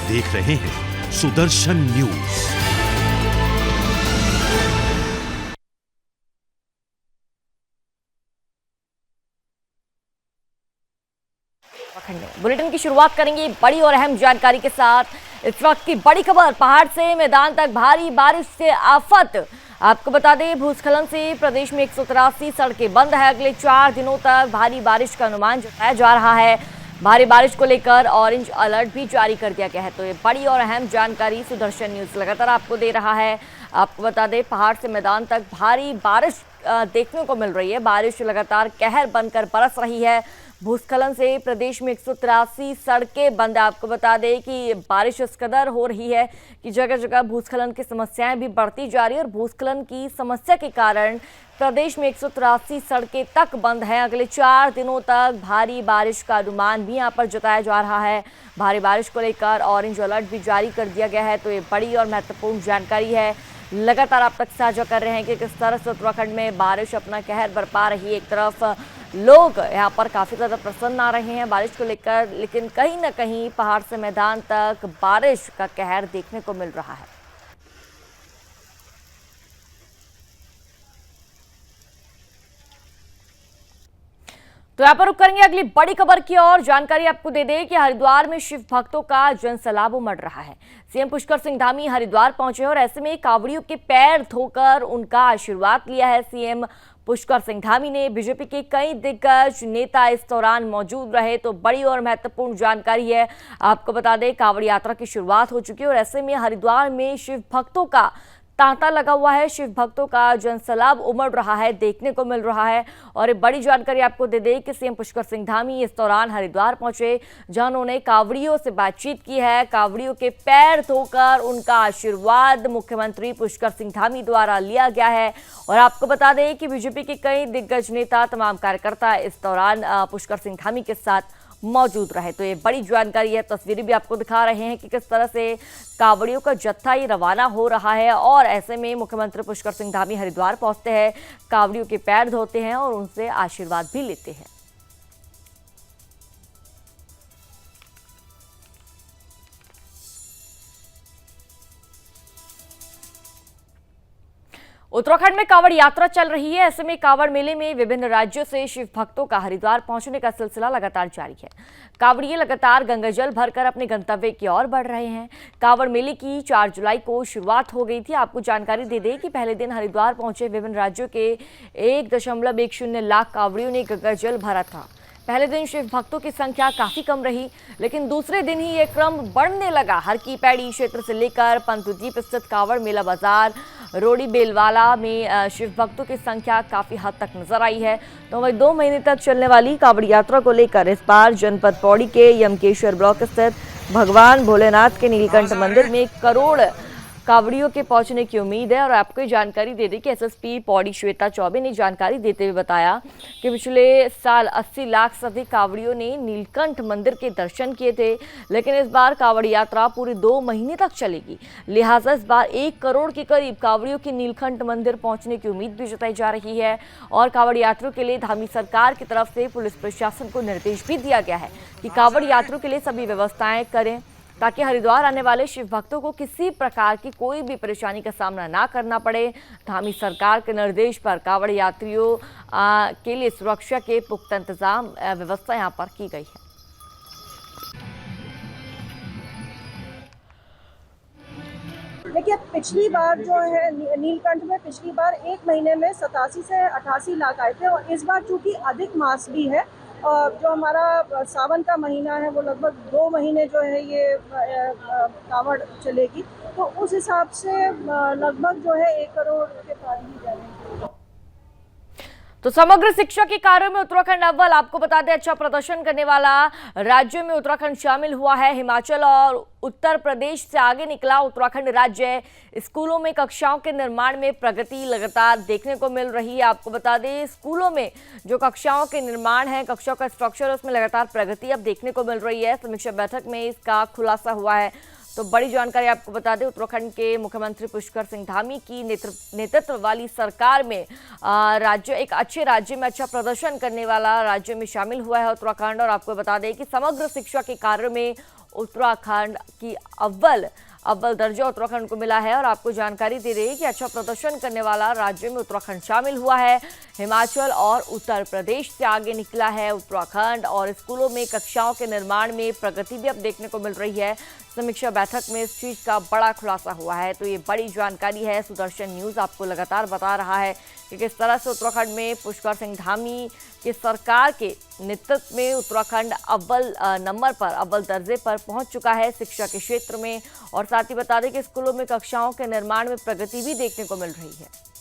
देख रहे हैं सुदर्शन न्यूज। बुलेटिन की शुरुआत करेंगे बड़ी और अहम जानकारी के साथ। इस वक्त की बड़ी खबर, पहाड़ से मैदान तक भारी बारिश से आफत। आपको बता दें, भूस्खलन से प्रदेश में 183 सड़कें बंद है। अगले 4 दिनों तक भारी बारिश का अनुमान जताया जा रहा है। भारी बारिश को लेकर ऑरेंज अलर्ट भी जारी कर दिया गया है। तो ये बड़ी और अहम जानकारी सुदर्शन न्यूज लगातार आपको दे रहा है। आपको बता दें, पहाड़ से मैदान तक भारी बारिश देखने को मिल रही है। बारिश लगातार कहर बनकर बरस रही है। भूस्खलन से प्रदेश में 183 सड़कें बंद है। आपको बता दें कि बारिश इस कदर हो रही है कि जगह जगह भूस्खलन की समस्याएं भी बढ़ती जा रही है और भूस्खलन की समस्या के कारण प्रदेश में 183 सड़कें तक बंद हैं। अगले 4 दिनों तक भारी बारिश का अनुमान भी यहां पर जताया जा रहा है। भारी बारिश को लेकर ऑरेंज अलर्ट भी जारी कर दिया गया है। तो ये बड़ी और महत्वपूर्ण जानकारी है। लगातार आप तक साझा कर रहे हैं कि किस तरह से उत्तराखंड में बारिश अपना कहर बरपा रही है। एक तरफ लोग यहाँ पर काफ़ी ज़्यादा प्रसन्न आ रहे हैं बारिश को लेकर, लेकिन कहीं ना कहीं पहाड़ से मैदान तक बारिश का कहर देखने को मिल रहा है। तो यहाँ पर रुक करेंगे अगली बड़ी खबर की और जानकारी आपको दे दें कि हरिद्वार में शिव भक्तों का जनसैलाब उमड़ रहा है। सीएम पुष्कर सिंह धामी हरिद्वार पहुंचे और ऐसे में कांवड़ियों के पैर धोकर उनका आशीर्वाद लिया है। सीएम पुष्कर सिंह धामी ने बीजेपी के कई दिग्गज नेता इस दौरान मौजूद रहे। तो बड़ी और महत्वपूर्ण जानकारी है। आपको बता दें, कांवड़ यात्रा की शुरुआत हो चुकी है और ऐसे में हरिद्वार में शिव भक्तों का तांता लगा हुआ है। शिव भक्तों का जनसैलाब उमड़ रहा है, देखने को मिल रहा है। और एक बड़ी जानकारी आपको दे दें कि सीएम पुष्कर सिंह धामी इस दौरान हरिद्वार पहुंचे, जहां उन्होंने कांवड़ियों से बातचीत की है। कांवड़ियों के पैर धोकर उनका आशीर्वाद मुख्यमंत्री पुष्कर सिंह धामी द्वारा लिया गया है। और आपको बता दें कि बीजेपी के कई दिग्गज नेता, तमाम कार्यकर्ता इस दौरान पुष्कर सिंह धामी के साथ मौजूद रहे। तो ये बड़ी जानकारी है। तस्वीरें भी आपको दिखा रहे हैं कि किस तरह से कांवड़ियों का जत्था ही रवाना हो रहा है और ऐसे में मुख्यमंत्री पुष्कर सिंह धामी हरिद्वार पहुंचते हैं, कांवड़ियों के पैर धोते हैं और उनसे आशीर्वाद भी लेते हैं। उत्तराखंड में कांवड़ यात्रा चल रही है। ऐसे में कांवड़ मेले में विभिन्न राज्यों से शिव भक्तों का हरिद्वार पहुंचने का सिलसिला लगातार जारी है। कांवड़िए लगातार गंगाजल भरकर अपने गंतव्य की ओर बढ़ रहे हैं। कांवड़ मेले की 4 जुलाई को शुरुआत हो गई थी। आपको जानकारी दे दें कि पहले दिन हरिद्वार पहुंचे विभिन्न राज्यों के 1.10 लाख कांवड़ियों ने गंगाजल भरा था। पहले दिन शिव भक्तों की संख्या काफी कम रही, लेकिन दूसरे दिन ही ये क्रम बढ़ने लगा। हर की पैड़ी क्षेत्र से लेकर पंतुद्वीप स्थित कांवड़ मेला बाजार, रोडी बेलवाला में शिव भक्तों की संख्या काफी हद तक नजर आई है। तो वही 2 महीने तक चलने वाली कांवड़ यात्रा को लेकर इस बार जनपद पौड़ी के यमकेश्वर ब्लॉक स्थित भगवान भोलेनाथ के नीलकंठ मंदिर में करोड़ कांवड़ियों के पहुंचने की उम्मीद है। और आपको ये जानकारी दे दी कि एसएसपी पौड़ी श्वेता चौबे ने जानकारी देते हुए बताया कि पिछले साल 80 लाख से अधिक कांवड़ियों ने नीलकंठ मंदिर के दर्शन किए थे, लेकिन इस बार कांवड़ यात्रा पूरे 2 महीने तक चलेगी। लिहाजा इस बार 1 करोड़ के करीब कांवड़ियों के नीलकंठ मंदिर पहुंचने की उम्मीद भी जताई जा रही है। और कांवड़ यात्रियों के लिए धामी सरकार की तरफ से पुलिस प्रशासन को निर्देश भी दिया गया है कि कांवड़ यात्रियों के लिए सभी व्यवस्थाएं करें ताकि हरिद्वार आने वाले शिव भक्तों को किसी प्रकार की कोई भी परेशानी का सामना ना करना पड़े। धामी सरकार के निर्देश पर कांवड़ यात्रियों के लिए सुरक्षा के पुख्ता इंतजाम व्यवस्था यहां पर की गई है। देखिए, पिछली बार जो है नीलकंठ में पिछली बार 1 महीने में 87 से 88 लाख आए थे और इस बार चूंकि अधिक मास भी है और जो हमारा सावन का महीना है वो लगभग 2 महीने जो है ये कांवड़ चलेगी, तो उस हिसाब से लगभग जो है 1 करोड़ के पार ही जाएंगे। तो समग्र शिक्षा के कार्यों में उत्तराखंड अव्वल। आपको बता दें, अच्छा प्रदर्शन करने वाला राज्यों में उत्तराखंड शामिल हुआ है। हिमाचल और उत्तर प्रदेश से आगे निकला उत्तराखंड राज्य। स्कूलों में कक्षाओं के निर्माण में प्रगति लगातार देखने को मिल रही है। आपको बता दें, स्कूलों में जो कक्षाओं के निर्माण है, कक्षाओं का स्ट्रक्चर है, उसमें लगातार प्रगति अब देखने को मिल रही है। समीक्षा बैठक में इसका खुलासा हुआ है। तो बड़ी जानकारी आपको बता दें, उत्तराखंड के मुख्यमंत्री पुष्कर सिंह धामी की नेतृत्व वाली सरकार में राज्य एक अच्छे राज्य में अच्छा प्रदर्शन करने वाला राज्य में शामिल हुआ है उत्तराखंड। और आपको बता दें कि समग्र शिक्षा के कार्य में उत्तराखंड की अव्वल दर्जा उत्तराखंड को मिला है। और आपको जानकारी दे रही है कि अच्छा प्रदर्शन करने वाला राज्य में उत्तराखंड शामिल हुआ है। हिमाचल और उत्तर प्रदेश से आगे निकला है उत्तराखंड। और स्कूलों में कक्षाओं के निर्माण में प्रगति भी अब देखने को मिल रही है। समीक्षा बैठक में इस चीज का बड़ा खुलासा हुआ है। तो ये बड़ी जानकारी है। सुदर्शन न्यूज आपको लगातार बता रहा है कि किस तरह से उत्तराखंड में पुष्कर सिंह धामी की सरकार के नेतृत्व में उत्तराखंड अव्वल दर्जे पर पहुंच चुका है शिक्षा के क्षेत्र में। और साथ ही बता दें कि स्कूलों में कक्षाओं के निर्माण में प्रगति भी देखने को मिल रही है।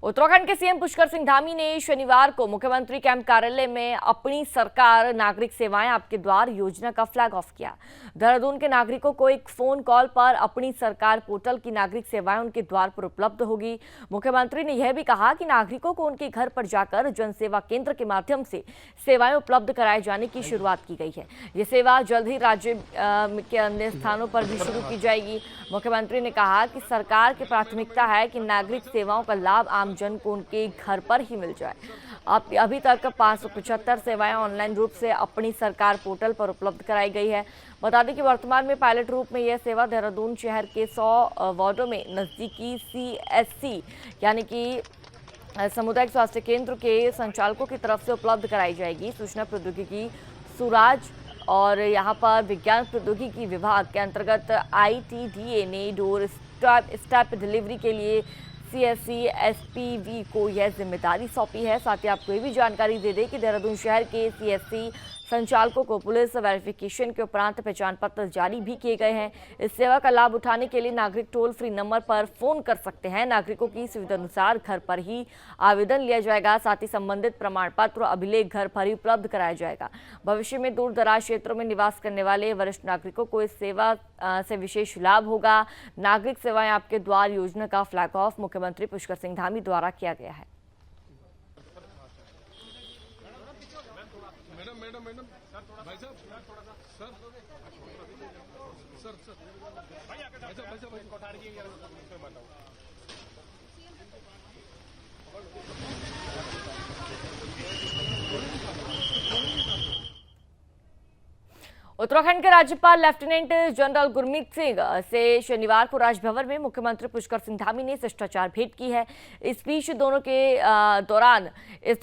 उत्तराखंड के सीएम पुष्कर सिंह धामी ने शनिवार को मुख्यमंत्री कैंप कार्यालय में अपनी सरकार नागरिक सेवाएं आपके द्वार योजना का फ्लैग ऑफ किया। देहरादून के नागरिकों को एक फोन कॉल पर अपनी सरकार पोर्टल की नागरिक सेवाएं उनके द्वार पर उपलब्ध होगी। मुख्यमंत्री ने यह भी कहा कि नागरिकों को उनके घर पर जाकर जनसेवा केंद्र के माध्यम से सेवाएं उपलब्ध कराए जाने की शुरुआत की गई है। ये सेवा जल्द ही राज्य के अन्य स्थानों पर भी शुरू की जाएगी। मुख्यमंत्री ने कहा कि सरकार की प्राथमिकता है कि नागरिक सेवाओं का लाभ आमजन को उनके घर पर ही मिल जाए। अभी तक 575 सेवाएं ऑनलाइन रूप से अपनी सरकार पोर्टल पर उपलब्ध कराई गई है। बता दें कि वर्तमान में पायलट रूप में यह सेवा देहरादून शहर के 100 वार्डों में नजदीकी CSC यानी कि सामुदायिक स्वास्थ्य केंद्र के संचालकों की तरफ से उपलब्ध कराई जाएगी। सूचना प्रौद्योगिकी सुराज और यहाँ पर विज्ञान प्रौद्योगिकी विभाग के अंतर्गत ITDA ने डोर स्टेप डिलीवरी के लिए CSC SPV को यह जिम्मेदारी सौंपी है। साथ ही आपको ये भी जानकारी दे दें कि देहरादून शहर के CSC संचालकों को पुलिस वेरिफिकेशन के उपरांत पहचान पत्र जारी भी किए गए हैं। इस सेवा का लाभ उठाने के लिए नागरिक टोल फ्री नंबर पर फोन कर सकते हैं। नागरिकों की सुविधा अनुसार घर पर ही आवेदन लिया जाएगा। साथ ही संबंधित प्रमाण पत्र और अभिलेख घर पर ही उपलब्ध कराया जाएगा। भविष्य में दूर दराज क्षेत्रों में निवास करने वाले वरिष्ठ नागरिकों को इस सेवा से विशेष लाभ होगा। नागरिक सेवाएं आपके द्वार योजना का फ्लैग ऑफ मुख्यमंत्री पुष्कर सिंह धामी द्वारा किया गया है। मैडम भाई साहब सर भाई उत्तराखंड के राज्यपाल लेफ्टिनेंट जनरल गुरमीत सिंह से शनिवार को राजभवन में मुख्यमंत्री पुष्कर सिंह धामी ने शिष्टाचार भेंट की है। इस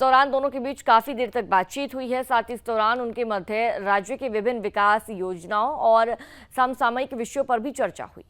दौरान दोनों के बीच काफी देर तक बातचीत हुई है। साथ ही इस दौरान उनके मध्य राज्य के विभिन्न विकास योजनाओं और समसामयिक विषयों पर भी चर्चा हुई।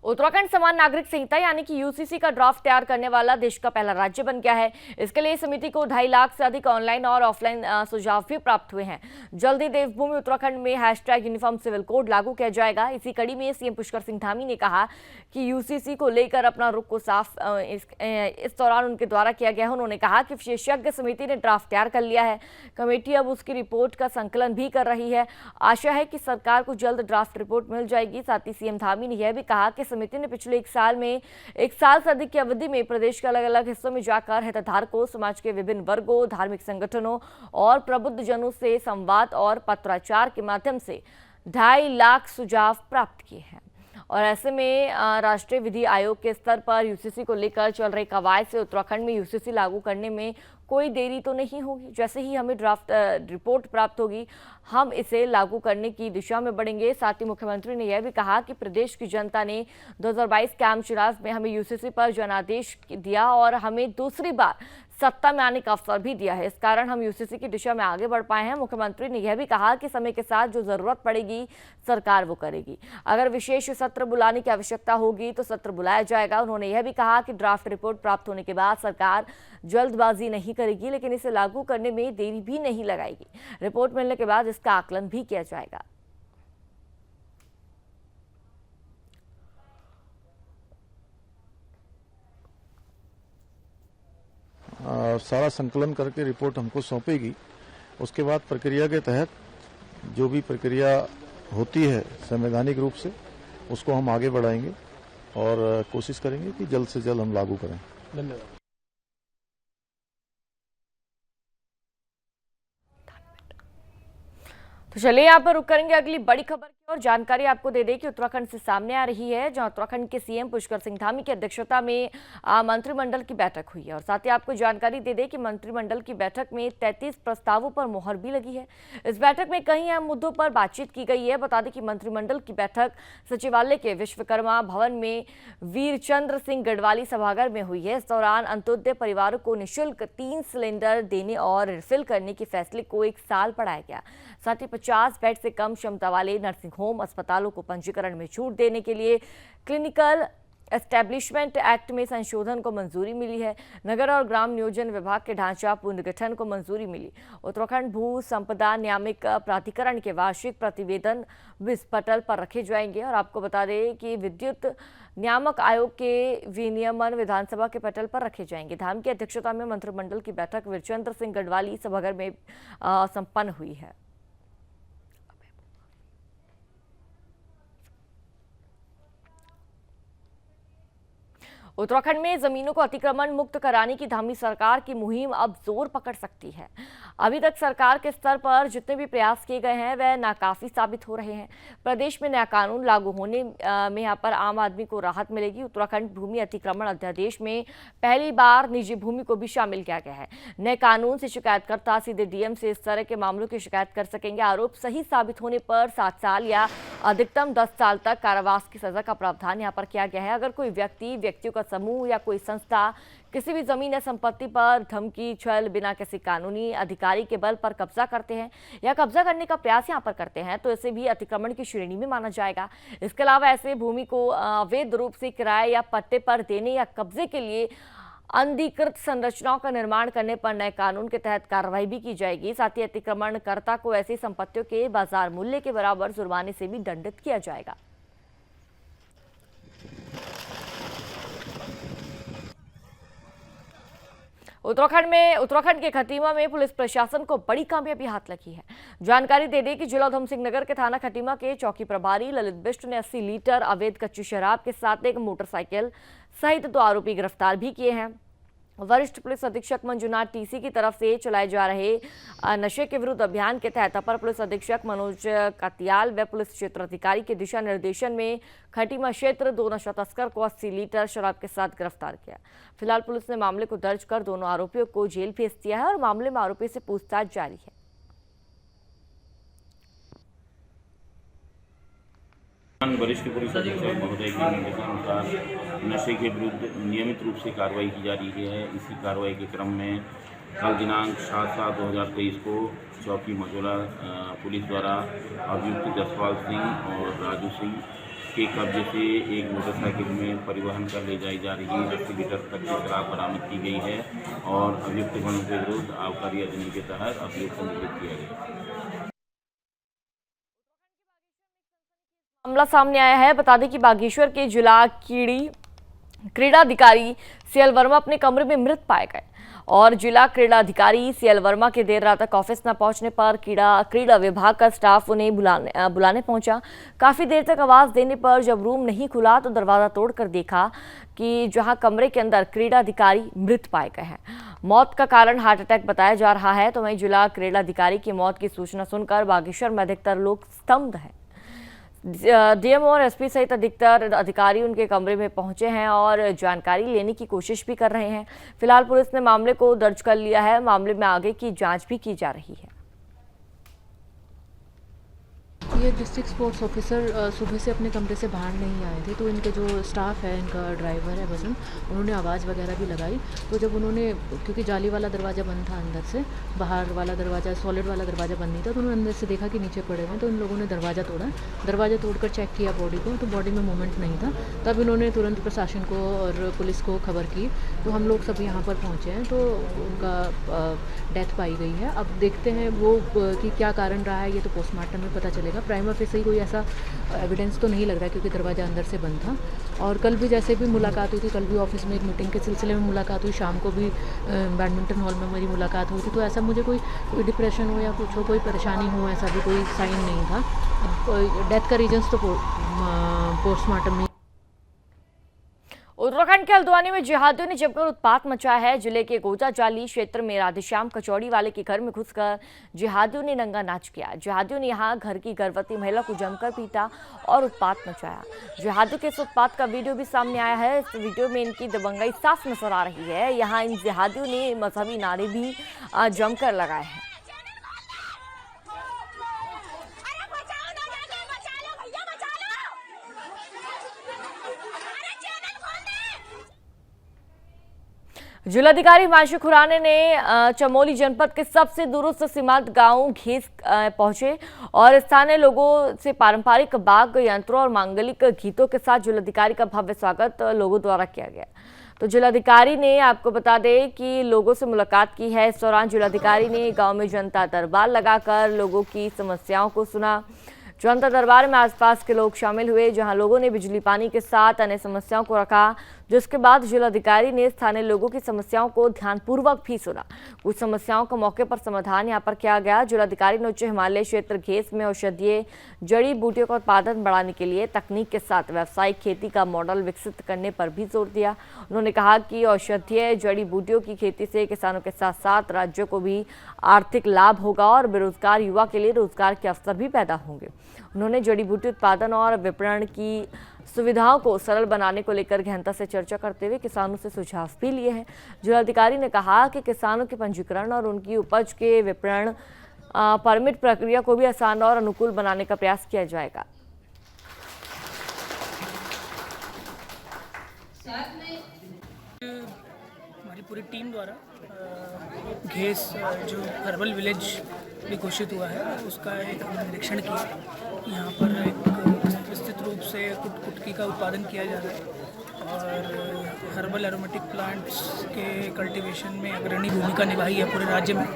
उत्तराखंड समान नागरिक संहिता यानी कि UCC का ड्राफ्ट तैयार करने वाला देश का पहला राज्य बन गया है। इसके लिए समिति को 2.5 लाख से अधिक ऑनलाइन और ऑफलाइन सुझाव भी प्राप्त हुए हैं। जल्द ही देवभूमि उत्तराखंड में #यूनिफॉर्म सिविल कोड लागू किया जाएगा। इसी कड़ी में सीएम पुष्कर सिंह धामी ने कहा कि UCC को लेकर अपना रुख को साफ इस दौरान उनके द्वारा किया गया है। उन्होंने कहा कि विशेषज्ञ समिति ने ड्राफ्ट तैयार कर लिया है। कमेटी अब उसकी रिपोर्ट का संकलन भी कर रही है। आशा है कि सरकार को जल्द ड्राफ्ट रिपोर्ट मिल जाएगी। साथ ही सीएम धामी ने यह भी कहा कि समिति ने पिछले 1 साल से अधिक की अवधि में प्रदेश के अलग अलग हिस्सों में जाकर हितधारकों, समाज के विभिन्न वर्गों, धार्मिक संगठनों और प्रबुद्ध जनों से संवाद और पत्राचार के माध्यम से 2.5 लाख सुझाव प्राप्त किए हैं। और ऐसे में राष्ट्रीय विधि आयोग के स्तर पर UCC को लेकर चल रही कवायद से उत्तराखंड में UCC लागू करने में कोई देरी तो नहीं होगी। जैसे ही हमें ड्राफ्ट रिपोर्ट प्राप्त होगी, हम इसे लागू करने की दिशा में बढ़ेंगे। साथ ही मुख्यमंत्री ने यह भी कहा कि प्रदेश की जनता ने 2022 के आम चुनाव में हमें UCC पर जनादेश दिया और हमें दूसरी बार सत्ता में आने का अवसर भी दिया है। इस कारण हम UCC की दिशा में आगे बढ़ पाए हैं। मुख्यमंत्री ने यह भी कहा कि समय के साथ जो जरूरत पड़ेगी सरकार वो करेगी। अगर विशेष सत्र बुलाने की आवश्यकता होगी तो सत्र बुलाया जाएगा। उन्होंने यह भी कहा कि ड्राफ्ट रिपोर्ट प्राप्त होने के बाद सरकार जल्दबाजी नहीं करेगी, लेकिन इसे लागू करने में देरी भी नहीं लगाएगी। रिपोर्ट मिलने के बाद इसका आकलन भी किया जाएगा। सारा संकलन करके रिपोर्ट हमको सौंपेगी। उसके बाद प्रक्रिया के तहत जो भी प्रक्रिया होती है संवैधानिक रूप से उसको हम आगे बढ़ाएंगे और कोशिश करेंगे कि जल्द से जल्द हम लागू करें। धन्यवाद। तो चलिए यहाँ पर रुक करेंगे अगली बड़ी खबर। और जानकारी आपको दे दें कि उत्तराखंड से सामने आ रही है, जहां उत्तराखंड के सीएम पुष्कर सिंह धामी की अध्यक्षता में मंत्रिमंडल की बैठक हुई है। और साथ ही आपको जानकारी दे दें कि मंत्रिमंडल की बैठक में 33 प्रस्तावों पर मुहर भी लगी है। इस बैठक में कई अहम मुद्दों पर बातचीत की गई है। बता दें कि मंत्रिमंडल की बैठक सचिवालय के विश्वकर्मा भवन में वीरचंद्र सिंह गढ़वाली सभागार में हुई है। इस दौरान अंत्योदय परिवारों को निःशुल्क 3 सिलेंडर देने और रिफिल करने के फैसले को 1 साल बढ़ाया गया। साथ ही 50 बेड से कम क्षमता वाले नर्सिंग होम अस्पतालों को पंजीकरण में छूट देने के लिए क्लिनिकल एस्टैब्लिशमेंट एक्ट में संशोधन को मंजूरी मिली है। नगर और ग्राम नियोजन विभाग के ढांचा पुनर्गठन को मंजूरी मिली। उत्तराखंड भू संपदा नियामक प्राधिकरण के वार्षिक प्रतिवेदन इस पटल पर रखे जाएंगे। और आपको बता दें कि विद्युत नियामक आयोग के विनियमन विधानसभा के पटल पर रखे जाएंगे। धाम की अध्यक्षता में मंत्रिमंडल की बैठक वीरचंद्र सिंह गढ़वाली सभागार में संपन्न हुई है। उत्तराखंड में जमीनों को अतिक्रमण मुक्त कराने की धामी सरकार की मुहिम अब जोर पकड़ सकती है। अभी तक सरकार के स्तर पर जितने भी प्रयास किए गए हैं वह नाकाफी साबित हो रहे हैं। प्रदेश में नया कानून लागू होने में यहाँ पर आम आदमी को राहत मिलेगी। उत्तराखंड भूमि अतिक्रमण अध्यादेश में पहली बार निजी भूमि को भी शामिल किया गया है। नए कानून से शिकायतकर्ता सीधे डीएम से इस तरह के मामलों की शिकायत कर सकेंगे। आरोप सही साबित होने पर 7 साल या अधिकतम 10 साल तक कारावास की सजा का प्रावधान यहाँ पर किया गया है। अगर कोई व्यक्तियों का समूह या कोई संस्था किसी भी जमीन या संपत्ति पर धमकी, छल, बिना किसी कानूनी अधिकारी के बल पर कब्जा करते हैं या कब्जा करने का प्रयास यहां पर करते हैं तो इसे भी अतिक्रमण की श्रेणी में माना जाएगा। इसके अलावा ऐसे भूमि को अवैध रूप से किराए या पट्टे पर देने या कब्जे के लिए अनधिकृत संरचनाओं का निर्माण करने पर नए कानून के तहत कार्रवाई भी की जाएगी। साथ ही अतिक्रमणकर्ता को ऐसी संपत्तियों के बाजार मूल्य के बराबर जुर्माने से भी दंडित किया जाएगा। उत्तराखंड के खटीमा में पुलिस प्रशासन को बड़ी कामयाबी हाथ लगी है। जानकारी दे दें कि जिला उधम सिंह नगर के थाना खटीमा के चौकी प्रभारी ललित बिष्ट ने 80 लीटर अवैध कच्ची शराब के साथ एक मोटरसाइकिल सहित 2 आरोपी गिरफ्तार भी किए हैं। वरिष्ठ पुलिस अधीक्षक मंजुनाथ टीसी की तरफ से चलाए जा रहे नशे के विरुद्ध अभियान के तहत अपर पुलिस अधीक्षक मनोज कतियाल व पुलिस क्षेत्र अधिकारी के दिशा निर्देशन में खटीमा क्षेत्र 2 नशा तस्कर को 80 लीटर शराब के साथ गिरफ्तार किया। फिलहाल पुलिस ने मामले को दर्ज कर दोनों आरोपियों को जेल भेज दिया है और मामले में आरोपी से पूछताछ जारी है। वरिष्ठ पुलिस अधीक्षक महोदय के निर्देशानुसार नशे के विरुद्ध नियमित रूप से कार्रवाई की जा रही है। इसी कार्रवाई के क्रम में कल दिनांक 7/7/2023 को चौकी मझोला पुलिस द्वारा अभियुक्त जसपाल सिंह और राजू सिंह के कब्जे से एक मोटरसाइकिल में परिवहन कर ले जाई जा रही 80 लीटर कच्ची शराब बरामद की गई है और अभियुक्त गणों के विरुद्ध आबकारी अधिनियम के तहत अभियुक्त निलंबित किया गया। मामला सामने आया है। बता दें कि बागेश्वर के जिला क्रीड़ा अधिकारी सीएल वर्मा अपने कमरे में मृत पाए गए और जिला क्रीड़ा अधिकारी सीएल वर्मा के देर रात तक ऑफिस न पहुंचने पर क्रीड़ा विभाग का स्टाफ उन्हें बुलाने पहुंचा। काफी देर तक आवाज देने पर जब रूम नहीं खुला तो दरवाजा तोड़कर देखा कि जहां कमरे के अंदर क्रीड़ा अधिकारी मृत पाए गए हैं। मौत का कारण हार्ट अटैक बताया जा रहा है। तो वहीं जिला क्रीड़ा अधिकारी की मौत की सूचना सुनकर बागेश्वर में अधिकतर लोग स्तब्ध हैं। डीएम और एसपी सहित अधिकतर अधिकारी उनके कमरे में पहुंचे हैं और जानकारी लेने की कोशिश भी कर रहे हैं। फिलहाल पुलिस ने मामले को दर्ज कर लिया है। मामले में आगे की जांच भी की जा रही है। ये डिस्ट्रिक्ट स्पोर्ट्स ऑफिसर सुबह से अपने कमरे से बाहर नहीं आए थे, तो इनके जो स्टाफ है, इनका ड्राइवर है वसंत, उन्होंने आवाज़ वगैरह भी लगाई। तो जब उन्होंने, क्योंकि जाली वाला दरवाज़ा बंद था अंदर से, बाहर वाला दरवाज़ा, सॉलिड वाला दरवाज़ा बंद नहीं था, तो उन्होंने अंदर से देखा कि नीचे पड़े हुए। तो इन लोगों ने दरवाज़ा तोड़ा। दरवाज़ा तोड़कर चेक किया बॉडी को, तो बॉडी में मूवमेंट नहीं था। तब इन्होंने तुरंत प्रशासन को और पुलिस को खबर की। तो हम लोग सब यहाँ पर पहुँचे हैं, तो उनका डेथ पाई गई है। अब देखते हैं वो कि क्या कारण रहा है, ये तो पोस्टमार्टम में पता चलेगा। प्राइमा फेसी कोई ऐसा एविडेंस तो नहीं लग रहा है, क्योंकि दरवाज़ा अंदर से बंद था। और कल भी जैसे भी मुलाकात हुई थी, कल भी ऑफिस में एक मीटिंग के सिलसिले में मुलाकात हुई, शाम को भी बैडमिंटन हॉल में मेरी मुलाकात हुई थी। तो ऐसा मुझे कोई डिप्रेशन हो या कुछ हो, कोई परेशानी हो, ऐसा भी कोई साइन नहीं था। डेथ का रीजन्स तो पोस्टमार्टम में। उत्तराखंड के हल्द्वानी में जिहादियों ने जमकर उत्पात मचाया है। जिले के गोजा जाली क्षेत्र में राधेश्याम कचौड़ी वाले के घर में घुसकर जिहादियों ने नंगा नाच किया। जिहादियों ने यहां घर की गर्भवती महिला को जमकर पीटा और उत्पात मचाया। जिहादियों के इस उत्पात का वीडियो भी सामने आया है। इस वीडियो में इनकी दबंगई साफ नजर आ रही है। यहाँ इन जिहादियों ने मजहबी नारे भी जमकर लगाए हैं। जिलाधिकारी हिमांशु खुराना ने चमोली जनपद के सबसे दूरस्थ सीमांत गांव घेस पहुंचे और स्थानीय लोगों से पारंपरिक वाद्य यंत्रों और मांगलिक गीतों के साथ जिलाधिकारी का भव्य स्वागत लोगों द्वारा किया गया। तो जिलाधिकारी ने आपको बता दें कि लोगों से मुलाकात की है। इस दौरान जिलाधिकारी ने गांव में जनता दरबार लगाकर लोगों की समस्याओं को सुना। जनता दरबार में आसपास के लोग शामिल हुए, जहां लोगों ने बिजली पानी के साथ अन्य समस्याओं को रखा, जिसके बाद जिलाधिकारी ने स्थानीय लोगों की समस्याओं को ध्यानपूर्वक भी सुना। कुछ समस्याओं का मौके पर समाधान यहां पर किया गया। जिलाधिकारी ने उच्च हिमालय क्षेत्र घेस में औषधीय जड़ी बूटियों का उत्पादन बढ़ाने के लिए तकनीक के साथ व्यावसायिक खेती का मॉडल विकसित करने पर भी जोर दिया। उन्होंने कहा कि औषधीय जड़ी बूटियों की खेती से किसानों के साथ साथ राज्यों को भी आर्थिक लाभ होगा और बेरोजगार युवा के लिए रोजगार के अवसर भी पैदा होंगे। उन्होंने जड़ी बूटी उत्पादन और विपणन की सुविधाओं को सरल बनाने को लेकर गहनता से चर्चा करते हुए किसानों से सुझाव भी लिए हैं। जिलाधिकारी ने कहा कि किसानों के पंजीकरण और उनकी उपज के विपणन परमिट प्रक्रिया को भी आसान और अनुकूल बनाने का प्रयास किया जाएगा। हमारी पूरी टीम द्वारा घेस जो हर्बल विलेज भी घोषित हुआ है उसका एक हमने निरीक्षण किया। यहाँ पर एक विस्तृत रूप से कुटकी का उत्पादन किया जा रहा है और हर्बल एरोमेटिक प्लांट्स के कल्टीवेशन में अग्रणी भूमिका निभाई है पूरे राज्य में।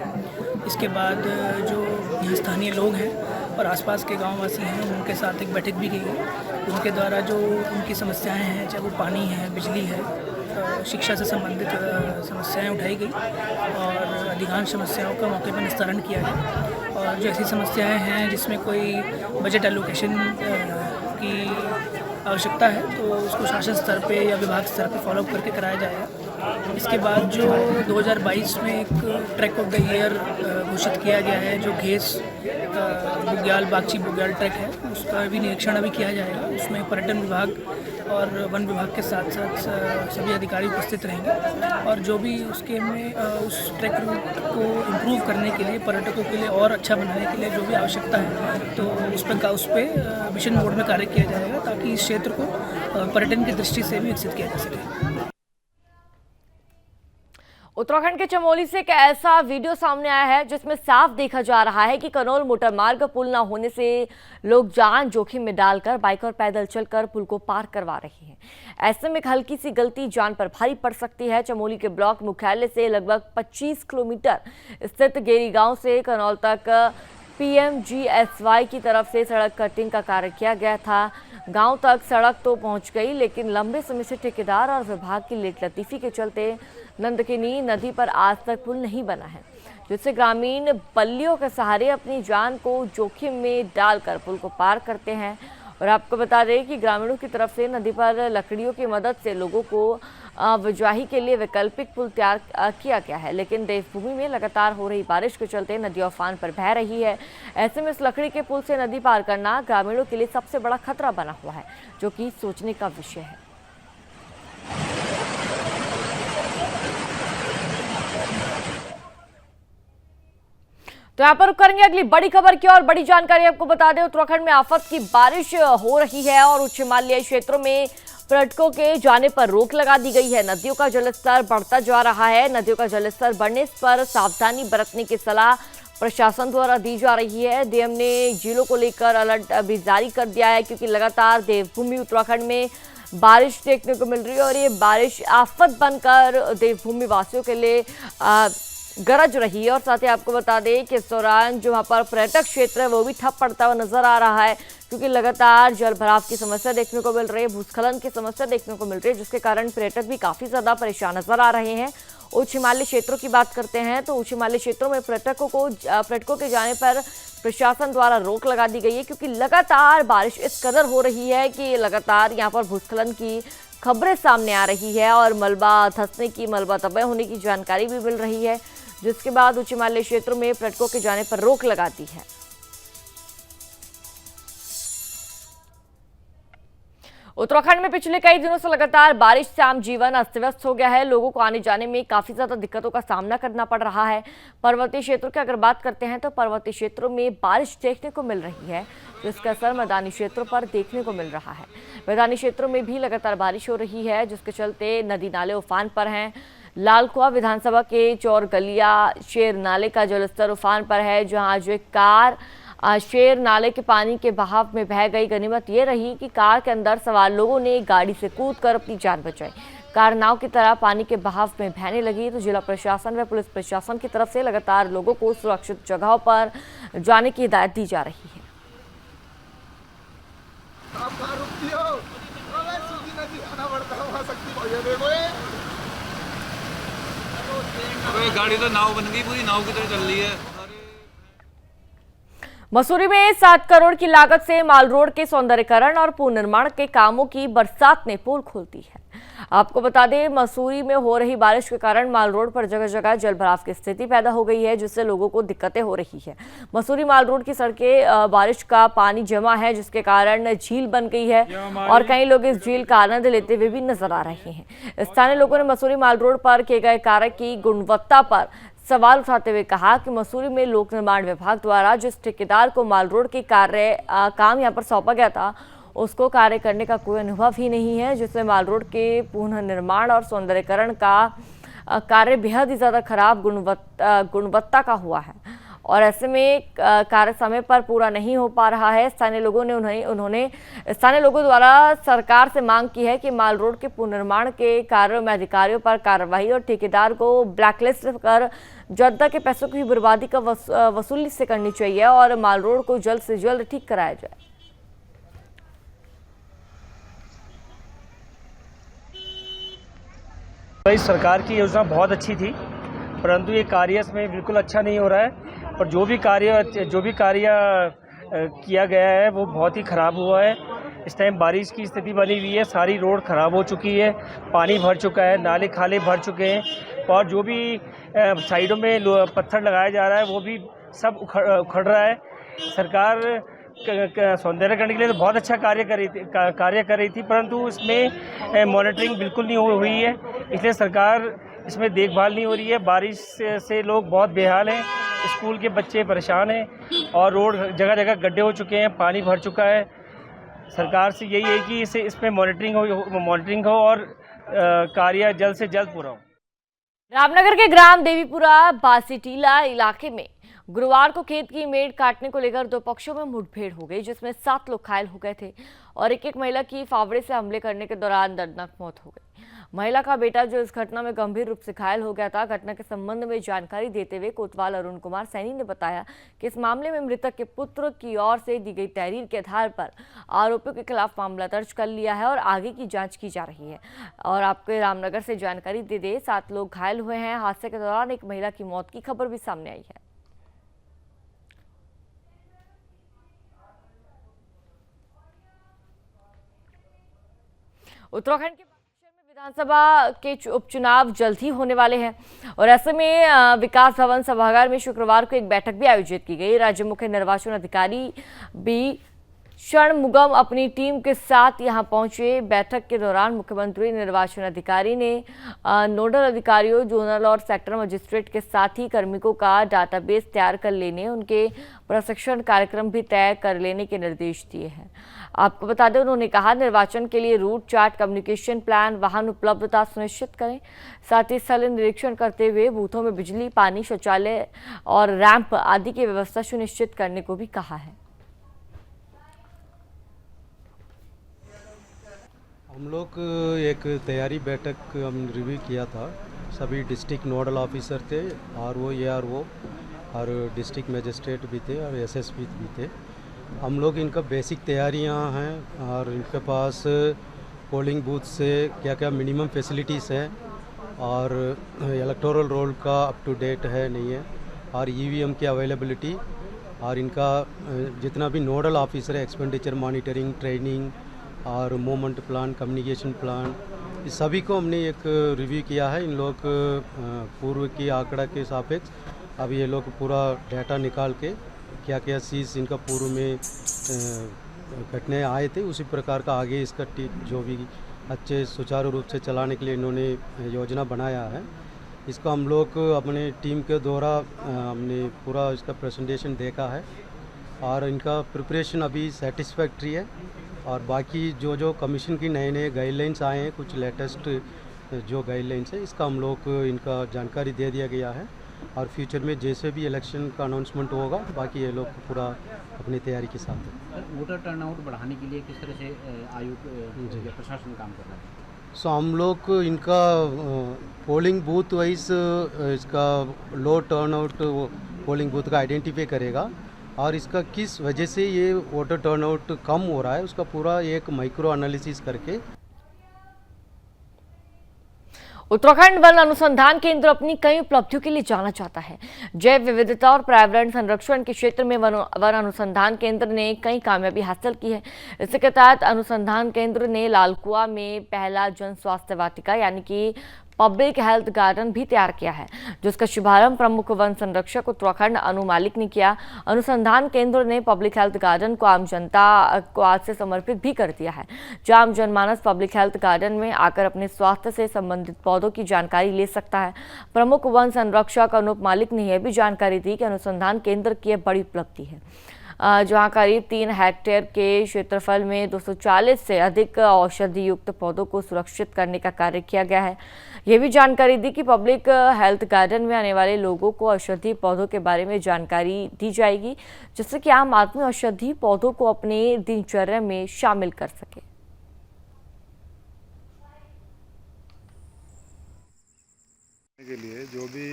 इसके बाद जो यहाँ स्थानीय लोग हैं और आसपास के गांववासी हैं उनके साथ एक बैठक भी की है। उनके द्वारा जो उनकी समस्याएं हैं, चाहे वो पानी है, बिजली है, शिक्षा से संबंधित समस्याएं उठाई गई और अधिकांश समस्याओं का मौके पर निस्तारण किया गया। और जो ऐसी समस्याएं हैं जिसमें कोई बजट एलोकेशन की आवश्यकता है तो उसको शासन स्तर पे या विभाग स्तर पे फॉलोअप करके कराया जाएगा। इसके बाद जो 2022 में एक ट्रैक ऑफ द ईयर घोषित किया गया है जो घेस बुग्याल बागची बुग्याल ट्रैक है, उसका भी निरीक्षण अभी किया जाएगा। उसमें पर्यटन विभाग और वन विभाग के साथ साथ सभी अधिकारी उपस्थित रहेंगे और जो भी उसके में उस ट्रैक रूट को इम्प्रूव करने के लिए, पर्यटकों के लिए और अच्छा बनाने के लिए जो भी आवश्यकता है तो उस पर मिशन मोड में कार्य किया जाएगा ताकि इस क्षेत्र को पर्यटन की दृष्टि से भी विकसित किया जा सके। उत्तराखंड के चमोली से एक ऐसा वीडियो सामने आया है जिसमें साफ देखा जा रहा है कि कनौल मोटरमार्ग पुल न होने से लोग जान जोखिम में डालकर बाइक और पैदल चलकर पुल को पार करवा रहे हैं। ऐसे में एक हल्की सी गलती जान पर भारी पड़ सकती है। चमोली के ब्लॉक मुख्यालय से लगभग 25 किलोमीटर स्थित गेरी गांव से कनौल तक PMGSY की तरफ से सड़क कटिंग का कार्य किया गया था। गांव तक सड़क तो पहुंच गई, लेकिन लंबे समय से ठेकेदार और विभाग की लेट लतीफी के चलते नंदकिनी नदी पर आज तक पुल नहीं बना है, जिससे ग्रामीण बल्लियों के सहारे अपनी जान को जोखिम में डालकर पुल को पार करते हैं। और आपको बता दें कि ग्रामीणों की तरफ से नदी पर लकड़ियों की मदद से लोगों को आवाजाही के लिए वैकल्पिक पुल तैयार किया गया है, लेकिन देवभूमि में लगातार हो रही बारिश के चलते नदी उफान पर बह रही है। ऐसे में इस लकड़ी के पुल से नदी पार करना ग्रामीणों के लिए सबसे बड़ा खतरा बना हुआ है, जो कि सोचने का विषय है। तो यहाँ पर रुक करेंगे अगली बड़ी खबर की और बड़ी जानकारी आपको बता दें, उत्तराखंड में आफत की बारिश हो रही है और उच्च हिमालयी क्षेत्रों में पर्यटकों के जाने पर रोक लगा दी गई है। नदियों का जलस्तर बढ़ता जा रहा है। नदियों का जलस्तर बढ़ने पर सावधानी बरतने की सलाह प्रशासन द्वारा दी जा रही है। डीएम ने जिलों को लेकर अलर्ट भी जारी कर दिया है, क्योंकि लगातार देवभूमि उत्तराखंड में बारिश देखने को मिल रही है और ये बारिश आफत बनकर देवभूमि वासियों के लिए गरज रही है। और साथ ही आपको बता दें कि इस दौरान जो वहाँ पर पर्यटक क्षेत्र है वो भी ठप पड़ता हुआ नजर आ रहा है, क्योंकि लगातार जल भराव की समस्या देखने को मिल रही है, भूस्खलन की समस्या देखने को मिल रही है, जिसके कारण पर्यटक भी काफी ज्यादा परेशान नजर आ रहे हैं। उच्च हिमालय क्षेत्रों की बात करते हैं तो उच्च हिमालय क्षेत्रों में पर्यटकों के जाने पर प्रशासन द्वारा रोक लगा दी गई है, क्योंकि लगातार बारिश इस कदर हो रही है कि लगातार यहाँ पर भूस्खलन की खबरें सामने आ रही है और मलबा धंसने की, मलबा तबाह होने की जानकारी भी मिल रही है, जिसके बाद उच्च हिमालय क्षेत्रों में पर्यटकों के जाने पर रोक लगा दी है। उत्तराखंड में पिछले कई दिनों से लगातार बारिश से आम जीवन अस्त व्यस्त हो गया है। लोगों को आने जाने में काफी ज्यादा दिक्कतों का सामना करना पड़ रहा है। पर्वतीय क्षेत्रों की अगर बात करते हैं तो पर्वतीय क्षेत्रों में बारिश देखने को मिल रही है, जिसका असर मैदानी क्षेत्रों पर देखने को मिल रहा है। मैदानी क्षेत्रों में भी लगातार बारिश हो रही है, जिसके चलते नदी नाले उफान पर हैं। लालकुआ विधानसभा के चौरगलिया शेर नाले का जलस्तर उफान पर है, जहां जो एक कार शेर नाले के पानी के बहाव में बह गई। गनीमत ये रही कि कार के अंदर सवार लोगों ने गाड़ी से कूदकर अपनी जान बचाई। कार नाव की तरह पानी के बहाव में बहने लगी, तो जिला प्रशासन व पुलिस प्रशासन की तरफ से लगातार लोगों को सुरक्षित जगहों पर जाने की हिदायत दी जा रही है। गाड़ी तो नाव बन गई, पूरी नाव की तरह चल रही है। मसूरी में 7 करोड़ की लागत से माल रोड के सौंदर्यीकरण और पुनर्निर्माण के कामों की बरसात ने पोल खोल दी है। आपको बता दें, मसूरी में हो रही बारिश के कारण माल रोड पर जगह जगह जलभराव की स्थिति पैदा हो गई है, जिससे लोगों को दिक्कतें हो रही है। मसूरी माल रोड की सड़कें बारिश का पानी जमा है, जिसके कारण झील बन गई है और कई लोग इस झील का आनंद लेते हुए भी नजर आ रहे हैं। स्थानीय लोगों ने मसूरी माल रोड पर किए गए कार्य की गुणवत्ता पर सवाल उठाते हुए कहा कि मसूरी में लोक निर्माण विभाग द्वारा जिस ठेकेदार को माल रोड के काम यहाँ पर सौंपा गया था, उसको कार्य करने का कोई अनुभव ही नहीं है, जिसमें माल रोड के पुनर्निर्माण और सौंदर्यीकरण का कार्य बेहद ही ज़्यादा खराब गुणवत्ता का हुआ है और ऐसे में कार्य समय पर पूरा नहीं हो पा रहा है। स्थानीय लोगों द्वारा सरकार से मांग की है कि माल रोड के पुनर्निर्माण के कार्यों में अधिकारियों पर कार्रवाई और ठेकेदार को ब्लैकलिस्ट कर जनता के पैसों की बर्बादी का वसूली से करनी चाहिए और माल रोड को जल्द से जल्द ठीक कराया जाए। भाई, सरकार की योजना बहुत अच्छी थी, परंतु ये कार्य इसमें बिल्कुल अच्छा नहीं हो रहा है और जो भी कार्य किया गया है वो बहुत ही ख़राब हुआ है। इस टाइम बारिश की स्थिति बनी हुई है, सारी रोड ख़राब हो चुकी है, पानी भर चुका है, नाले खाले भर चुके हैं और जो भी साइडों में पत्थर लगाया जा रहा है वो भी सब उखड़ रहा है। सरकार सौंदर्यीकरण के लिए तो बहुत अच्छा कार्य कर रही थी, परंतु इसमें मॉनिटरिंग बिल्कुल नहीं हुई है, इसलिए सरकार इसमें देखभाल नहीं हो रही है। बारिश से लोग बहुत बेहाल हैं, स्कूल के बच्चे परेशान हैं और रोड जगह जगह गड्ढे हो चुके हैं, पानी भर चुका है। सरकार से यही है कि इसमें मॉनिटरिंग हो और कार्य जल्द से जल्द पूरा हो। रामनगर के ग्राम देवीपुरा बासीटीला इलाके में गुरुवार को खेत की मेड़ काटने को लेकर दो पक्षों में मुठभेड़ हो गई, जिसमें 7 लोग घायल हो गए थे और एक महिला की फावड़े से हमले करने के दौरान दर्दनाक मौत हो गई। महिला का बेटा जो इस घटना में गंभीर रूप से घायल हो गया था। घटना के संबंध में जानकारी देते हुए कोतवाल अरुण कुमार सैनी ने बताया कि इस मामले में मृतक के पुत्र की ओर से दी गई तहरीर के आधार पर आरोपियों के खिलाफ मामला दर्ज कर लिया है और आगे की जांच की जा रही है। और आपको रामनगर से जानकारी दे दे, 7 लोग घायल हुए हैं। हादसे के दौरान एक महिला की मौत की खबर भी सामने आई है। उत्तराखंड के विधानसभा के उपचुनाव जल्द ही होने वाले हैं और ऐसे में विकास भवन सभागार में शुक्रवार को एक बैठक भी आयोजित की गई। राज्य मुख्य निर्वाचन अधिकारी बी षणमुगम अपनी टीम के साथ यहां पहुंचे। बैठक के दौरान मुख्यमंत्री निर्वाचन अधिकारी ने नोडल अधिकारियों, जोनल और सेक्टर मजिस्ट्रेट के साथ ही कार्मिकों का डाटाबेस तैयार कर लेने, उनके प्रशिक्षण कार्यक्रम भी तय कर लेने के निर्देश दिए हैं। आपको बता दें, उन्होंने कहा निर्वाचन के लिए रूट चार्ट, कम्युनिकेशन प्लान, वाहन उपलब्धता सुनिश्चित करें, साथ ही स्थल निरीक्षण करते हुए बूथों में बिजली, पानी, शौचालय और रैंप आदि की व्यवस्था सुनिश्चित करने को भी कहा है। हम लोग एक तैयारी बैठक हम रिव्यू किया था, सभी डिस्ट्रिक्ट नोडल ऑफिसर थे, आरओ, एआरओ और डिस्ट्रिक्ट मजिस्ट्रेट भी थे और एसएसपी भी थे। हम लोग इनका बेसिक तैयारियां हैं और इनके पास पोलिंग बूथ से क्या क्या मिनिमम फैसिलिटीज़ है और इलेक्टोरल रोल का अप टू डेट है नहीं है और ईवीएम की अवेलेबिलिटी और इनका जितना भी नोडल ऑफिसर है, एक्सपेंडिचर मॉनिटरिंग, ट्रेनिंग और मूवमेंट प्लान, कम्युनिकेशन प्लान, इस सभी को हमने एक रिव्यू किया है। इन लोग पूर्व की आंकड़ा के सापेक्ष अब ये लोग पूरा डाटा निकाल के क्या क्या चीज़ इनका पूर्व में घटने आए थे उसी प्रकार का आगे इसका जो भी अच्छे सुचारू रूप से चलाने के लिए इन्होंने योजना बनाया है। इसको हम लोग अपने टीम के द्वारा हमने पूरा इसका प्रेजेंटेशन देखा है और इनका प्रिपरेशन अभी सेटिस्फैक्ट्री है। और बाकी जो कमीशन की नए गाइडलाइंस आए हैं, कुछ लेटेस्ट जो गाइडलाइंस है, इसका हम लोग इनका जानकारी दे दिया गया है और फ्यूचर में जैसे भी इलेक्शन का अनाउंसमेंट होगा बाकी ये लोग पूरा अपनी तैयारी के साथ है। वोटर टर्नआउट बढ़ाने के लिए किस तरह से आयोग या प्रशासन काम कर रहा है? सो हम लोग इनका पोलिंग बूथ वाइज इसका लो टर्नआउट पोलिंग बूथ का आइडेंटिफाई करेगा और इसका किस वजह से ये वोटर टर्नआउट कम हो रहा है उसका पूरा एक माइक्रो एनालिसिस करके। उत्तराखंड वन अनुसंधान केंद्र अपनी कई उपलब्धियों के लिए जाना जाता है। जैव विविधता और पर्यावरण संरक्षण के क्षेत्र में वन अनुसंधान केंद्र ने कई कामयाबी हासिल की है। इसी के तहत अनुसंधान केंद्र ने लालकुआ में पहला जन स्वास्थ्य वाटिका यानी कि पब्लिक हेल्थ गार्डन भी तैयार किया है, जिसका शुभारंभ प्रमुख वन संरक्षक उत्तराखंड अनु मालिक ने किया। अनुसंधान केंद्र ने पब्लिक हेल्थ गार्डन को आम जनता को आज से समर्पित भी कर दिया है, जहां आम जनमानस पब्लिक हेल्थ गार्डन में आकर अपने स्वास्थ्य से संबंधित पौधों की जानकारी ले सकता है। प्रमुख वन संरक्षक अनूप मालिक ने यह भी जानकारी दी कि अनुसंधान केंद्र की यह बड़ी उपलब्धि है, जहां करीब 3 हेक्टेयर के क्षेत्रफल में 240 से अधिक औषधि युक्त पौधों को सुरक्षित करने का कार्य किया गया है। यह भी जानकारी दी कि पब्लिक हेल्थ गार्डन में आने वाले लोगों को औषधि पौधों के बारे में जानकारी दी जाएगी, जिससे कि आम आदमी औषधि पौधों को अपने दिनचर्या में शामिल कर सके। के लिए जो भी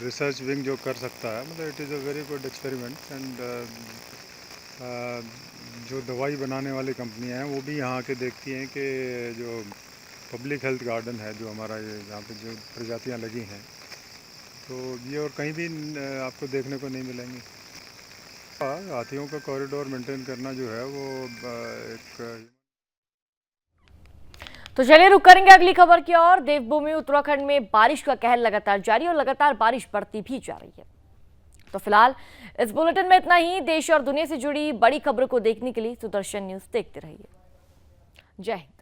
रिसर्च विंग जो कर सकता है, मतलब it is a very good experiment and जो दवाई बनाने वाली कंपनियां हैं वो भी यहाँ के देखती हैं कि जो पब्लिक हेल्थ गार्डन है जो हमारा ये यहाँ पे जो प्रजातियाँ लगी हैं तो ये और कहीं भी आपको देखने को नहीं मिलेंगी। हाथियों का कॉरिडोर मेंटेन करना जो है वो एक। तो चलिए रुक करेंगे अगली खबर की ओर। देवभूमि उत्तराखंड में बारिश का कहर लगातार जारी और लगातार बारिश बढ़ती भी जा रही है। तो फिलहाल इस बुलेटिन में इतना ही। देश और दुनिया से जुड़ी बड़ी खबरों को देखने के लिए सुदर्शन न्यूज देखते रहिए। जय हिंद।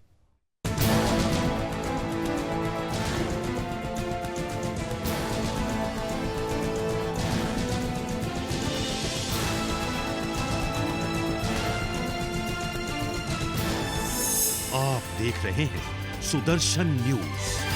आप देख रहे हैं सुदर्शन न्यूज।